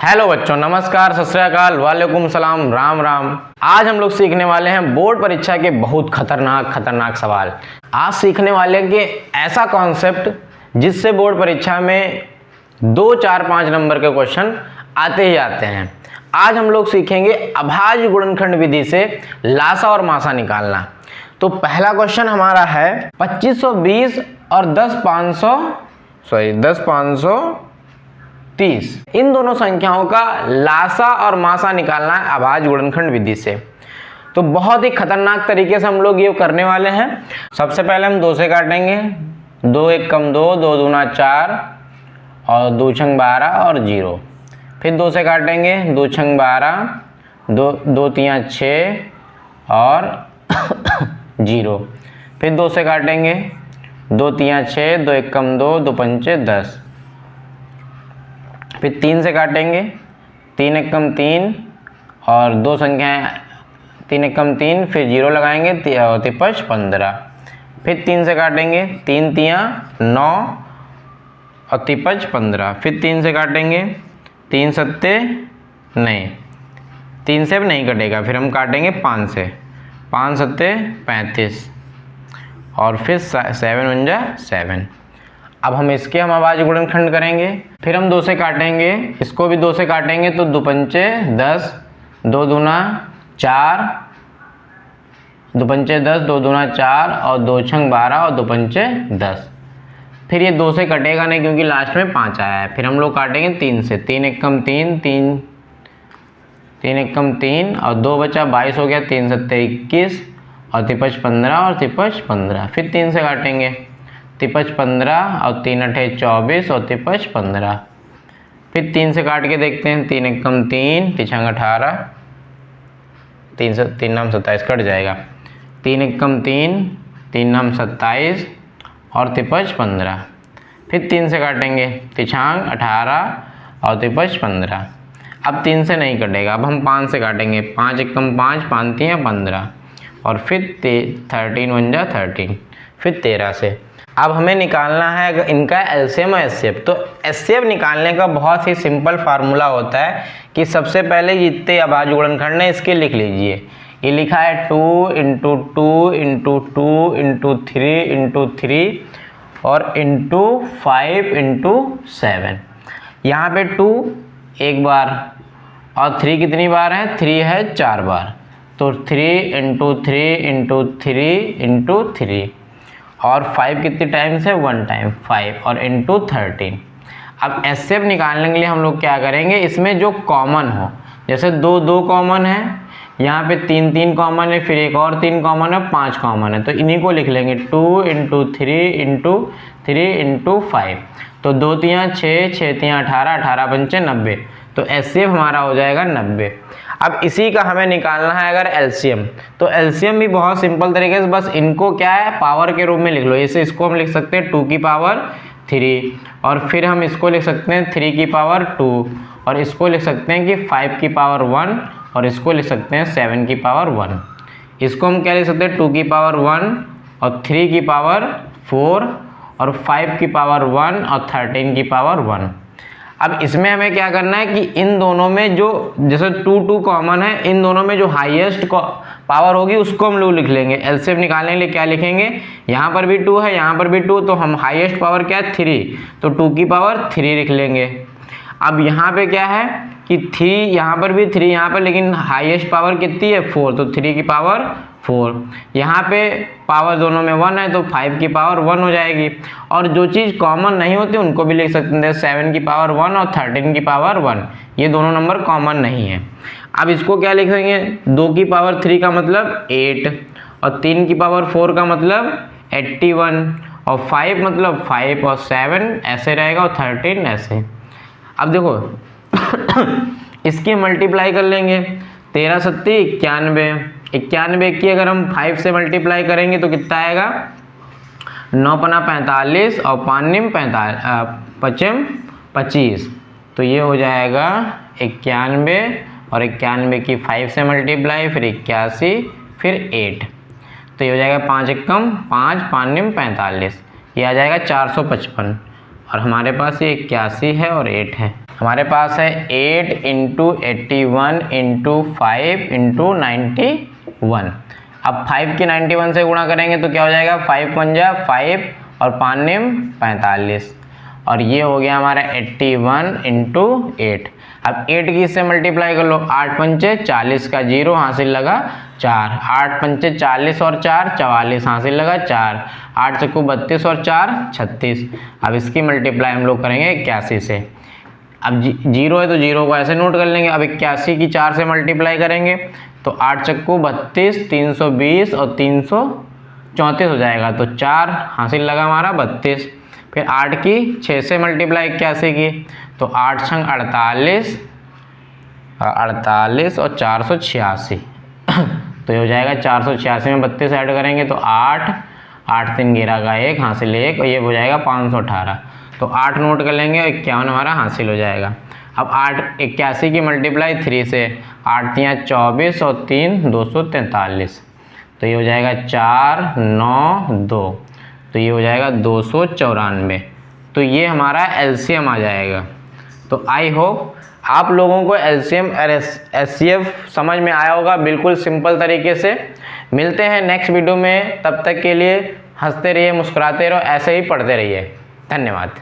Hello बच्चों, नमस्कार, सत श्री अकाल, वालेकुम सलाम, राम राम। आज हम लोग सीखने वाले हैं बोर्ड परीक्षा के बहुत खतरनाक सवाल। आज सीखने वाले के ऐसा कॉन्सेप्ट जिससे बोर्ड परीक्षा में 2, 4, 5 नंबर के क्वेश्चन आते ही आते हैं। आज हम लोग सीखेंगे अभाज्य गुणनखंड विधि से लासा और मासा निकालना। तो पहला क्वेश्चन हमारा है 2520 और 10,530 इन दोनों संख्याओं का लासा और मासा निकालना है अभाज्य गुणनखंड विधि से। तो बहुत ही खतरनाक तरीके से हम लोग ये करने वाले हैं। सबसे पहले हम 2 से काटेंगे, 2 1 कम 2, 2 दूना 4 और 2 छंग 12 और 0। फिर 2 से काटेंगे, 2 छंग 12, 2 तियाँ 6 और 0। फिर 2 से काटेंगे, 2 तियाँ 6, 2 1 कम 2, 2 पंचे 10। फिर 3 से काटेंगे, 3 1 कम 3 और 2 संख्याएं 3 1 कम 3, फिर 0 लगाएंगे, 3 15। फिर 3 से काटेंगे, 3 तियाँ 9 और 3 15। फिर 3 से काटेंगे, 3 सत्ते नहीं, 3 से अब नहीं कटेगा, फिर हम काटेंगे 5 से, 5 सत्ते 35 और फिर 7 1 जा 7। अब हम इसके अभाज्य गुणनखंड करेंगे। फिर हम 2 से काटेंगे, इसको भी 2 से काटेंगे तो 2 पंचे 10, 2 दूना 4, 2 पंचे 10, 2 दूना 4 और 2 छंग 12 और 2 पंचे 10। फिर ये 2 से कटेगा नहीं क्योंकि लास्ट में 5 आया है। फिर हम लोग काटेंगे 3 से, 3 1 कम 3, 3 1 कम 3 और 2 बचा 22 हो गया, 3 सत्ते 21 और 3 15 और 3 15। फिर 3 से काटेंगे, 3 15 और 3 8 24 और 3 15। फिर 3 से काट के देखते हैं, 3 1 कम 3, 3 छंग 18, 3 नाम 27 कट जाएगा, 3 1 कम 3, 3 नाम 27 और 3 15। फिर 3 से काटेंगे, 3 छंग 18 और 3 15। अब 3 से नहीं कटेगा, अब हम 5 से काटेंगे, 5 1 कम 5, 5 3 15 और फिर 13 1 जा 13। फिर 13 से अब हमें निकालना है इनका एलसीएम और एचसीएफ। तो एचसीएफ निकालने का बहुत ही सिंपल फार्मूला होता है कि सबसे पहले जितने अभाज्य गुणनखंड है इसके लिख लीजिए। ये लिखा है 2 × 2 × 2 × 3 × 3 और × 5 × 7। यहाँ पे 2 एक बार और 3 कितनी बार है, 3 है 4 बार, तो 3 × 3 × 3 × 3 और 5 कितने टाइम्स है, 1 टाइम 5 और × 13। अब एचसीएफ निकालने के लिए हम लोग क्या करेंगे, इसमें जो कॉमन हो, जैसे 2 2 कॉमन है, यहाँ पे 3 3 कॉमन है, फिर एक और 3 कॉमन है, 5 कॉमन है, तो इन्हीं को लिख लेंगे 2 × 3 × 3 × 5। तो 2 तियाँ 6, 6 तियाँ 18, 18 पंचे 90, तो एचसीएफ हमारा हो जाएगा 90। अब इसी का हमें निकालना है अगर एलसीएम, तो एलसीएम भी बहुत सिंपल तरीके से, बस इनको क्या है पावर के रूप में लिख लो। जैसे इसको हम लिख सकते हैं 2 की पावर 3 और फिर हम इसको लिख सकते हैं 3 की पावर 2 और इसको लिख सकते हैं कि 5 की पावर 1 और इसको लिख सकते हैं 7 की पावर 1। इसको हम क्या लिख सकते हैं 2 की पावर 1 और 3 की पावर 4 और 5 की पावर 1 और 13 की पावर 1। अब इसमें हमें क्या करना है कि इन दोनों में जो जैसे 2 2 कॉमन है, इन दोनों में जो हाईएस्ट पावर होगी उसको हम लोग लिख लेंगे। एलसीएम निकालने के लिए क्या लिखेंगे, यहाँ पर भी 2 है, यहाँ पर भी 2, तो हम हाईएस्ट पावर क्या है 3, तो 2 की पावर 3 लिख लेंगे। अब यहाँ पे क्या है कि 3, यहाँ पर भी 3 यहाँ पर, लेकिन हाईएस्ट पावर कितनी है 4, तो 3 की पावर 4। यहाँ पे पावर दोनों में 1 है तो 5 की पावर 1 हो जाएगी। और जो चीज़ कॉमन नहीं होती उनको भी लिख सकते हैं, 7 की पावर 1 और 13 की पावर 1, ये दोनों नंबर कॉमन नहीं है। अब इसको क्या लिखेंगे, 2 की पावर 3 का मतलब 8 और 3 की पावर 4 का मतलब 81 और 5 मतलब 5 और 7 ऐसे रहेगा और 13 ऐसे। अब देखो इसकी मल्टीप्लाई कर लेंगे, 13 सत्ती 91, 91 की अगर हम 5 से मल्टीप्लाई करेंगे तो कितना आएगा, 9 पना 45 और 5 निम 55 25, तो ये हो जाएगा 91 और 91 की 5 से मल्टीप्लाई, फिर 81, फिर 8, तो ये हो जाएगा 5 एकम 5, 5 निम 45, ये आ जाएगा 455 और हमारे पास ये 81 है और 8 है। हमारे पास है 8 इंटू 81 इंटू 5 इंटू 91। अब 5 की 91 से गुणा करेंगे तो क्या हो जाएगा, 5 पंजा 5 और 5 निम 45, और ये हो गया हमारा 81 इंटू 8। अब 8 की इससे मल्टीप्लाई कर लो, 8 पंचे 40 का 0 हासिल लगा 4, 8 पंचे 40 और 4 44 हासिल लगा 4, 8 चक्कू 32 और 4 36। अब इसकी मल्टीप्लाई हम लोग करेंगे 81 से। अब 0 है तो 0 को ऐसे नोट कर लेंगे। अब 81 की 4 से मल्टीप्लाई करेंगे तो 8 चक्कू 32, 320 और 334 हो जाएगा, तो 4 हासिल लगा हमारा 32। फिर 8 की 6 से मल्टीप्लाई 81 की तो 8 छंग 48, 48 और 486 तो ये हो जाएगा 486 में 32 ऐड करेंगे तो 8, 8 3 11 का 1 हासिल 1, और ये हो जाएगा 518। तो 8 नोट कर लेंगे और 51 हमारा हासिल हो जाएगा। अब 8 81 की मल्टीप्लाई 3 से, 8 तियाँ 24 और 3 243, तो ये हो जाएगा 4 9 2, तो ये हो जाएगा 294। तो ये हमारा एलसीएम आ जाएगा। तो आई होप आप लोगों को एलसीएम और एचसीएफ समझ में आया होगा बिल्कुल सिंपल तरीके से। मिलते हैं नेक्स्ट वीडियो में, तब तक के लिए हंसते रहिए, मुस्कुराते रहो, ऐसे ही पढ़ते रहिए। धन्यवाद।